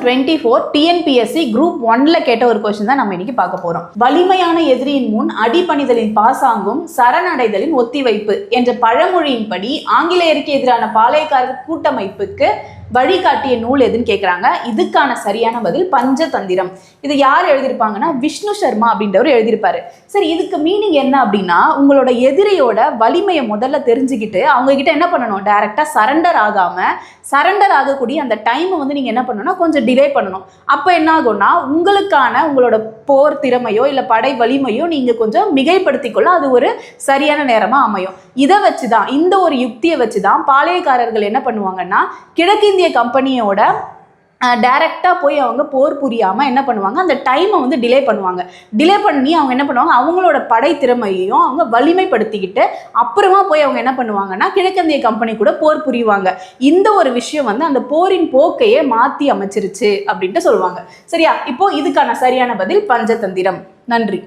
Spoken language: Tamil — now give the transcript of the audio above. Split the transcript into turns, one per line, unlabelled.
2024 டிஎன்பிஎஸ்சி குரூப் 1ல கேட்ட ஒரு கொஸ்டின் தான் நம்ம இன்னைக்கு பார்க்க போறோம். வலிமையான எதிரியின் முன் அடிபணிதலின் பாசாங்கும் சரணடைதலின் ஒத்திவைப்பு என்ற பழமொழியின்படி ஆங்கிலேயருக்கு எதிரான பாளையக்காரர் கூட்டமைப்புக்கு வழிகாட்டிய நூல் எதுன்னு கேட்குறாங்க. இதுக்கான சரியான பதில் பஞ்சதந்திரம். இது யார் எழுதியிருப்பாங்கன்னா விஷ்ணு சர்மா அப்படின்றவர் எழுதியிருப்பாரு. சரி, இதுக்கு மீனிங் என்ன அப்படின்னா, உங்களோட எதிரியோட வலிமையை முதல்ல தெரிஞ்சுக்கிட்டு அவங்க கிட்ட என்ன பண்ணணும், டைரக்டா சரண்டர் ஆகக்கூடிய அந்த டைமை வந்து நீங்க என்ன பண்ணணும்னா கொஞ்சம் டிலே பண்ணணும். அப்போ என்ன ஆகும்னா உங்களுக்கான உங்களோட போர் திறமையோ இல்லை படை வலிமையோ நீங்க கொஞ்சம் மிகைப்படுத்திக்கொள்ள அது ஒரு சரியான நேரமா அமையும். இதை வச்சுதான், இந்த ஒரு யுக்தியை வச்சுதான் பாளையக்காரர்கள் என்ன பண்ணுவாங்கன்னா கிழக்கிந்திய கம்பெனியோட டைரக்டாக போய் அவங்க போர் புரியாமல் என்ன பண்ணுவாங்க, அந்த டைமை வந்து டிலே பண்ணுவாங்க. டிலே பண்ணி அவங்க என்ன பண்ணுவாங்க, அவங்களோட படை திறமையையும் அவங்க வலிமைப்படுத்திக்கிட்டு அப்புறமா போய் அவங்க என்ன பண்ணுவாங்கன்னா கிழக்கிந்திய கம்பெனி கூட போர் புரிவாங்க. இந்த ஒரு விஷயம் வந்து அந்த போரின் போக்கையே மாற்றி அமைச்சிருச்சு அப்படின்ட்டு சொல்லுவாங்க. சரியா? இப்போ இதுக்கான சரியான பதில் பஞ்சதந்திரம். நன்றி.